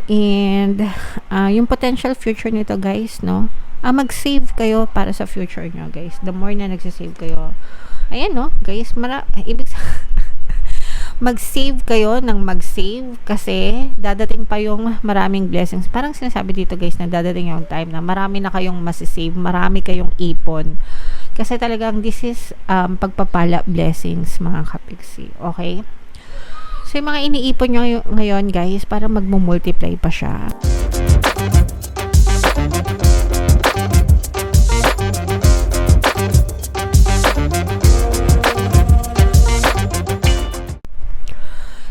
And yung potential future nito guys, no? Mag-save kayo para sa future nyo guys. The more na nagsisave kayo, ayan no guys, mag-save kayo ng mag-save kasi dadating pa yung maraming blessings. Parang sinasabi dito guys na dadating yung time na marami na kayong masisave, marami kayong ipon. Kasi talagang this is pagpapala blessings mga kapiksi. Okay? So yung mga iniipon nyo ngayon guys, para magmumultiply pa siya.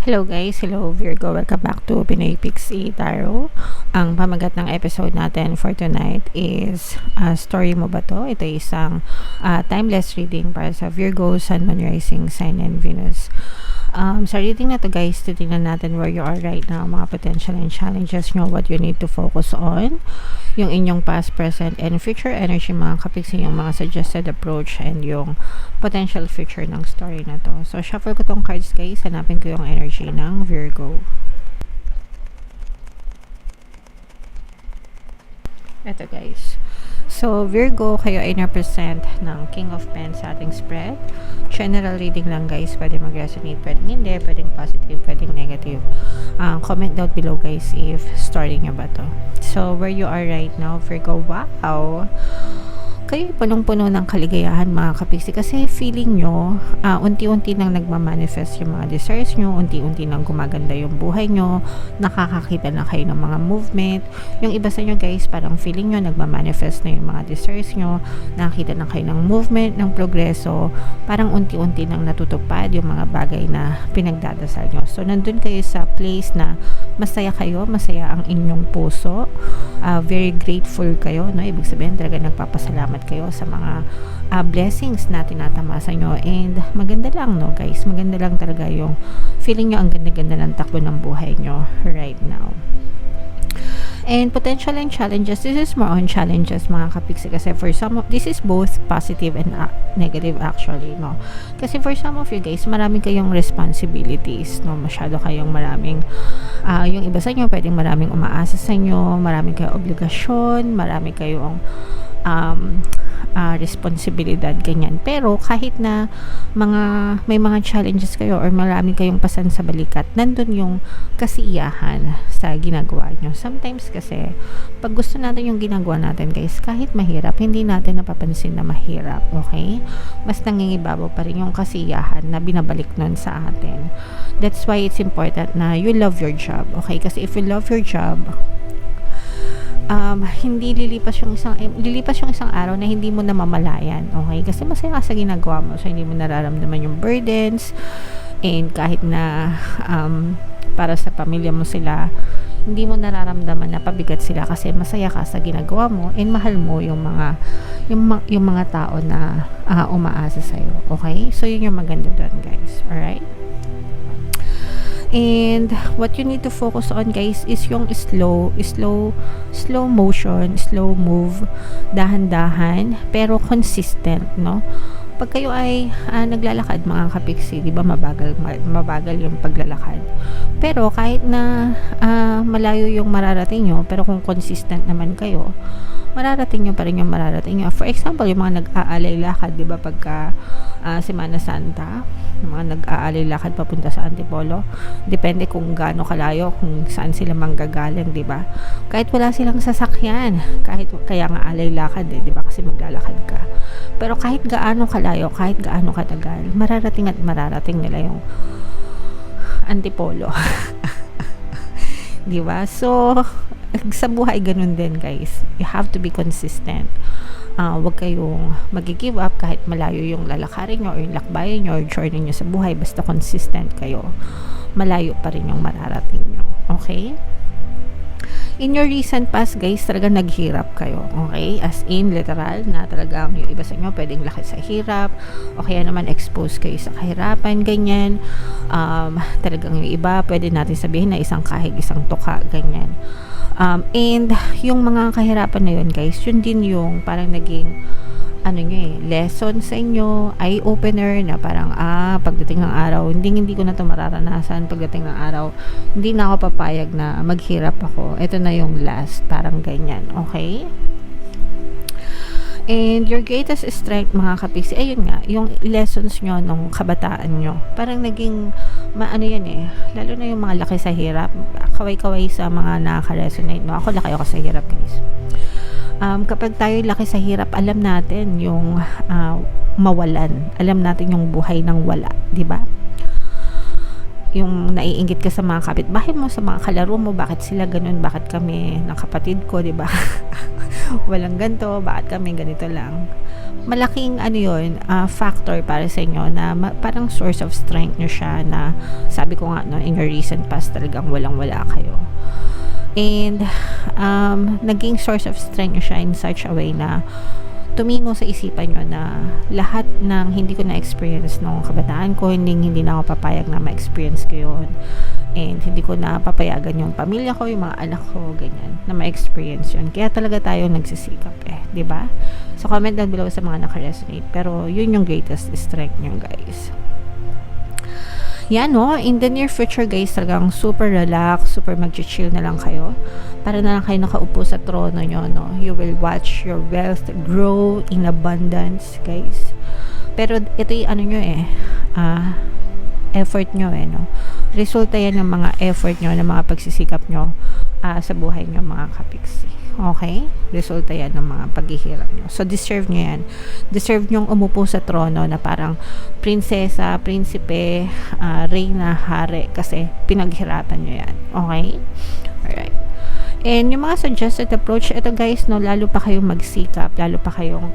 Hello guys, hello Virgo, welcome back to Pinoy Pixie Tarot. Ang pamagat ng episode natin for tonight is story mo ba to? Ito ay isang timeless reading para sa Virgo, Sun, Moon, Rising, Sign, and Venus. Sa reading na to guys, titingnan natin where you are right now, mga potential and challenges nyo, what you need to focus on, yung inyong past, present, and future energy mga kapiksi, yung mga suggested approach, and yung potential future ng story na to. So, shuffle ko tong cards guys, hanapin ko yung energy ng Virgo. Ito guys. So, Virgo, kayo ay na-present ng King of Pens sa ating spread. General reading lang guys. Pwede mag-resonate, pwedeng hindi, pwedeng positive, pwedeng negative. Comment down below guys if story nyo ba to. So, where you are right now, Virgo, wow! Kayo punong-puno ng kaligayahan mga kapiksi kasi feeling nyo unti-unti nang nagmamanifest yung mga desires nyo, unti-unti nang gumaganda yung buhay nyo, nakakakita na kayo ng mga movement. Yung iba sa nyo guys, parang feeling nyo nagmamanifest na yung mga desires nyo, nakakita na kayo ng movement, ng progreso, parang unti-unti nang natutupad yung mga bagay na pinagdadasal nyo. So nandun kayo sa place na masaya kayo, masaya ang inyong puso, very grateful kayo, no? Ibig sabihin talaga nagpapasalamat kayo sa mga blessings na tinatamasa nyo, and maganda lang no guys, maganda lang talaga yung feeling nyo, ang ganda-ganda ng takbo ng buhay nyo right now. And potential and challenges, this is more on challenges mga kapiksi kasi for some of, this is both positive and negative actually, no? Kasi for some of you guys, marami kayong responsibilities, no? Masyado kayong maraming, yung iba sa inyo, pwedeng maraming umaasa sa inyo, marami kayong obligasyon, marami kayong responsibilidad, ganyan. Pero kahit na may mga challenges kayo or marami kayong pasan sa balikat, nandun yung kasiyahan sa ginagawa nyo. Sometimes kasi pag gusto natin yung ginagawa natin guys, kahit mahirap, hindi natin napapansin na mahirap, okay? Mas nangingibabaw pa rin yung kasiyahan na binabalik nun sa atin. That's why it's important na you love your job, okay? Kasi if you love your job, hindi lilipas yung isang araw na hindi mo namamalayan, okay? Kasi masaya ka sa ginagawa mo, so hindi mo nararamdaman yung burdens, and kahit na para sa pamilya mo sila, hindi mo nararamdaman na pabigat sila kasi masaya ka sa ginagawa mo, and mahal mo yung mga tao na umaasa sa iyo, okay? So yun yung maganda doon guys, alright? And what you need to focus on guys is yung slow motion, slow move, dahan-dahan pero consistent, no? Pag kayo ay naglalakad mga kapiksi, di ba mabagal yung paglalakad. Pero kahit na malayo yung mararating nyo, pero kung consistent naman kayo, mararating nyo pa rin yung mararating nyo. For example, yung mga nag-aalay lakad, di ba pagka Semana Santa, yung mga nag-aalay lakad papunta sa Antipolo, depende kung gaano kalayo, kung saan sila manggagaling, di ba? Kahit wala silang sasakyan, kahit kaya nga alay lakad, di ba? Kasi maglalakad ka. Pero kahit gaano kalayo, kahit gaano katagal, mararating at mararating nila yung Antipolo. Di ba? So, sa buhay ganun din guys. You have to be consistent. Huwag kayong mag-give up kahit malayo yung lalakarin nyo or yung lakbayan nyo or journey nyo sa buhay. Basta consistent kayo, malayo pa rin yung mararating nyo. Okay? In your recent past guys, talagang naghirap kayo, okay? As in, literal, na talagang yung iba sa inyo pwedeng laki sa hirap, o kaya naman expose kayo sa kahirapan, ganyan. Talagang yung iba, pwede natin sabihin na isang kahig, isang tuka, ganyan. And yung mga kahirapan na yun guys, yun din yung parang naging ano nyo lesson sa inyo, eye-opener na parang, pagdating ng araw, hindi ko na to mararanasan. Pagdating ng araw, hindi na ako papayag na maghirap ako. Ito na yung last, parang ganyan, okay? And your greatest strength, mga kapiksi, ayun nga, yung lessons nyo nung kabataan nyo. Parang naging, ano yan lalo na yung mga laki sa hirap, kaway-kaway sa mga nakaka-resonate, no? Ako laki ako sa hirap, guys. Kapag tayo laki sa hirap, alam natin yung mawalan. Alam natin yung buhay ng wala, di ba? Yung naiinggit ka sa mga kapitbahay mo, sa mga kalaro mo, bakit sila ganun, bakit kami ng kapatid ko, di ba? Walang ganto, bakit kami ganito lang. Malaking factor para sa inyo na parang source of strength nyo siya na sabi ko nga no, in your recent past talagang walang-wala kayo. And naging source of strength nyo siya in such a way na tumimo sa isipan nyo na lahat ng hindi ko na-experience nung kabataan ko, hindi na ako papayag na ma-experience ko yun. And hindi ko na papayagan yung pamilya ko, yung mga anak ko, ganyan, na ma-experience yun. Kaya talaga tayo nagsisikap di ba? So, comment down below sa mga naka-resonate. Pero, yun yung greatest strength nyo, guys. Yan, no? In the near future, guys, talagang super relax, super mag-chill na lang kayo. Para na lang kayo nakaupo sa trono nyo, no? You will watch your wealth grow in abundance, guys. Pero, ito yung nyo effort nyo no? Resulta yan ng mga effort nyo, ng mga pagsisikap nyo sa buhay nyo, mga kapiksi. Okay? Resulta yan ng mga paghihirap nyo. So, deserve nyo yan. Deserve nyong umupo sa trono na parang prinsesa, prinsipe, reyna, hari, kasi pinaghirapan nyo yan. Okay? Alright. And yung mga suggested approach, ito guys, no, lalo pa kayong magsikap, lalo pa kayong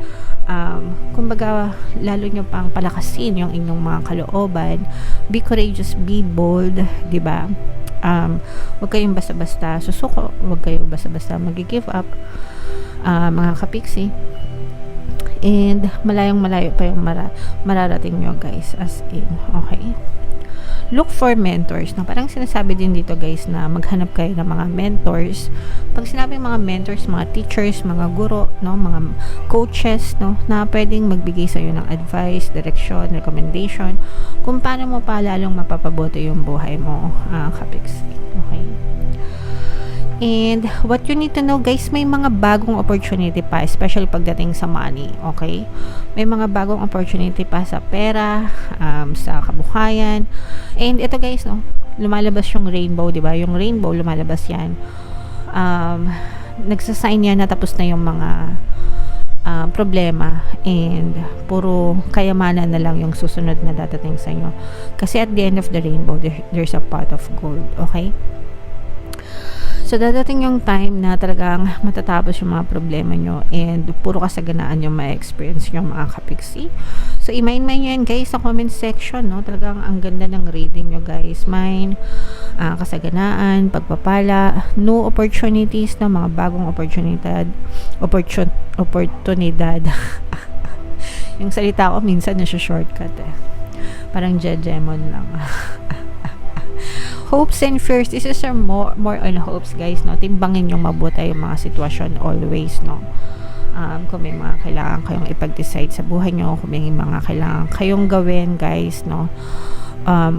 kumbaga, lalo nyo pang palakasin yung inyong mga kalooban. Be courageous, be bold, di ba? Huwag kayong basta-basta susuko, huwag kayong basta-basta mag-give up, mga kapiksi. And malayong malayo pa yung mararating nyo, guys, as in, okay? Look for mentors, no? Parang sinasabi din dito, guys, na maghanap kayo ng mga mentors. Pag sinabi mga mentors, mga teachers, mga guro, no? Mga coaches, no? Na pwedeng magbigay sa iyo ng advice, direction, recommendation kung paano mo pa lalong mapapabuti yung buhay mo, kapiksi. Okay? And what you need to know, guys, may mga bagong opportunity pa, especially pagdating sa money, okay? May mga bagong opportunity pa sa pera, sa kabuhayan. And ito, guys, no, lumalabas yung rainbow, di ba? Yung rainbow, lumalabas yan. Nagsasign yan na tapos na yung mga problema, and puro kayamanan na lang yung susunod na dadating sa inyo. Kasi at the end of the rainbow, there's a pot of gold, okay? So, dadating yung time na talagang matatapos yung mga problema nyo and puro kasaganaan yung ma-experience nyo, mga kapiksi. So, i-mind nyo yan, guys, sa comment section, no? Talagang ang ganda ng reading nyo, guys. Mind, kasaganaan, pagpapala, new opportunities, na mga bagong oportunidad. Yung salita ko, minsan nasa-shortcut Parang jejemon lang. Hopes and fears, this is more on hopes, guys, no? Timbangin yung mabuti yung mga sitwasyon always, no? Kung may mga kailangan kayong ipag-decide sa buhay nyo, kung may mga kailangan kayong gawin, guys, no?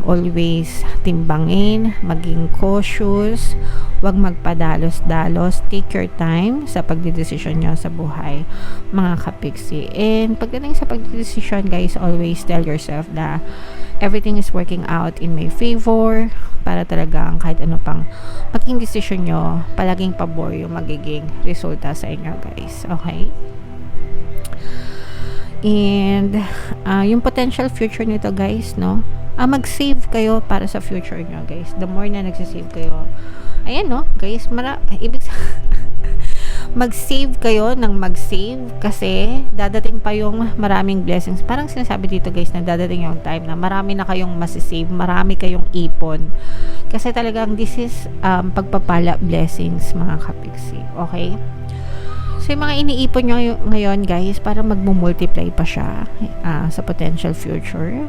Always timbangin, maging cautious, wag magpadalos-dalos, take your time sa pagdidesisyon nyo sa buhay, mga kapiksi. And pagdating sa pagdidesisyon, guys, always tell yourself na everything is working out in my favor, para talagang kahit ano pang maging decision nyo, palaging pabor yung magiging resulta sa inyo, guys. Okay? And yung potential future nito, guys, no? Mag-save kayo para sa future nyo, guys. The more na nagsisave kayo, ayan, no, guys, mag-save kayo ng mag-save, kasi dadating pa yung maraming blessings. Parang sinasabi dito, guys, na dadating yung time na marami na kayong masisave, marami kayong ipon, kasi talagang this is pagpapala blessings, mga kapiksi. Okay? So, yung mga iniipon nyo ngayon, guys, para magmumultiply pa siya sa potential future.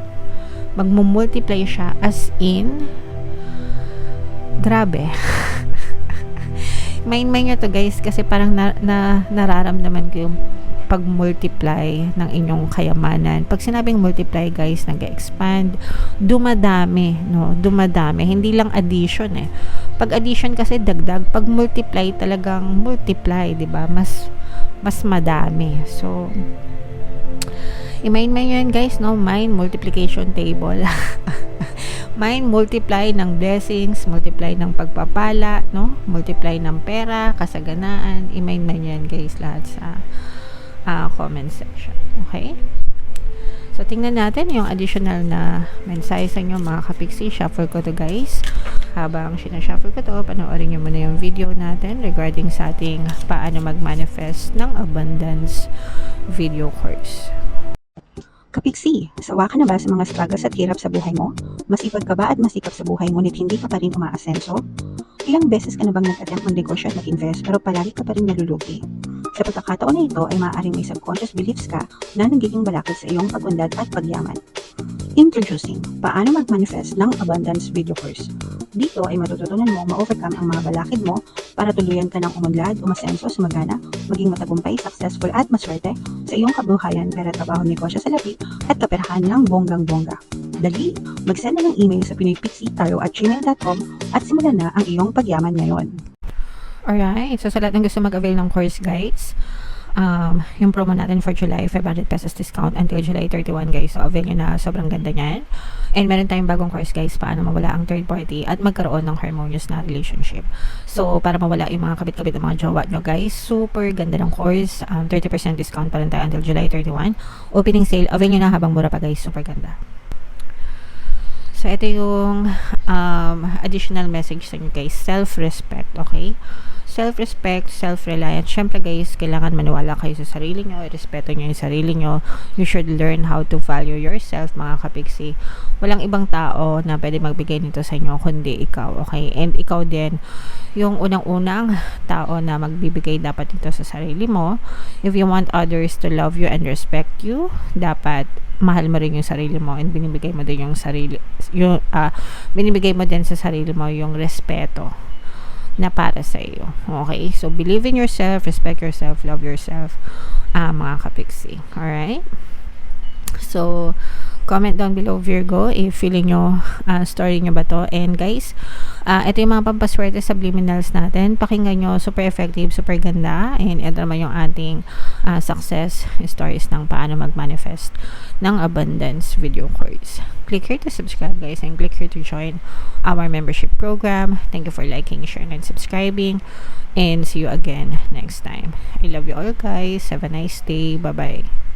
Magmumultiply siya as in grabe. Mind nyo to, guys, kasi parang nararamdaman ko yung pag-multiply ng inyong kayamanan. Pag sinabing multiply guys, nag-expand, dumadami, no? Dumadami. Hindi lang addition eh. Pag addition kasi dagdag, pag multiply talagang multiply, 'di ba? Mas madami. So i-mind mo yun guys, no? Mind multiplication table. Mind multiply ng blessings, multiply ng pagpapala, no? Multiply ng pera, kasaganaan. I-mind mo yan guys lahat sa comment section. Okay? So, tingnan natin yung additional na mensahe sa inyo mga kapiksi. Shuffle ko to guys. Habang sinashuffle ko to, panoorin nyo muna yung video natin regarding sa ating paano mag-manifest ng abundance video course. Kapiksi, sawa ka na ba sa mga struggles at hirap sa buhay mo? Masipag ka ba at masikap sa buhay ngunit hindi ka pa rin umaasenso? Ilang beses ka na bang nag-attempt mag-negosyo at mag-invest pero palagi ka pa rin nalulugi? Sa pagkakataon na ito ay maaaring may subconscious beliefs ka na nagiging balakid sa iyong pag-unlad at pagyaman. Introducing, paano mag-manifest ng abundance video course. Dito ay matututunan mo ma-overcome ang mga balakid mo para tuluyan ka ng umunlad, umasenso, sumagana, maging matagumpay, successful at maswerte sa iyong kabuhayan, pera, trabaho, negosyo sa lapi at kaperahan ng bonggang-bongga. Dali, mag-send na ng email sa pinoypixitaro@gmail.com at simulan na ang iyong pagyaman ngayon. Alright, so sa lahat ng gusto mag-avail ng course guys, yung promo natin for July, 500 pesos discount until July 31 guys. So avail nyo na, sobrang ganda niyan. And meron tayong bagong course guys, paano mawala ang third party at magkaroon ng harmonious na relationship. So para mawala yung mga kabit-kabit ng mga jowa nyo guys, super ganda ng course. 30% discount pa rin tayo until July 31. Opening sale, avail nyo na habang mura pa guys, super ganda. So ito yung additional message sa inyo guys, self-respect, okay? Self-respect, self-reliance. Syempre guys, kailangan maniwala kayo sa sarili nyo, respeto nyo yung sarili nyo. You should learn how to value yourself, mga kapiksi. Walang ibang tao na pwede magbigay nito sa inyo kundi ikaw, okay? And ikaw din yung unang-unang tao na magbibigay dapat nito sa sarili mo. If you want others to love you and respect you, dapat mahal mo rin yung sarili mo and binibigay mo din yung sarili binibigay mo din sa sarili mo yung respeto na para sa iyo. Okay? So, believe in yourself, respect yourself, love yourself, mga kapiksi. Alright? So, comment down below Virgo if feeling nyo story nyo ba to. And guys, ito yung mga pampaswerte subliminals natin. Pakinggan nyo, super effective, super ganda. And ito naman yung ating success stories ng paano mag-manifest ng abundance video course. Click here to subscribe guys and click here to join our membership program. Thank you for liking, sharing, and subscribing. And see you again next time. I love you all guys. Have a nice day. Bye-bye.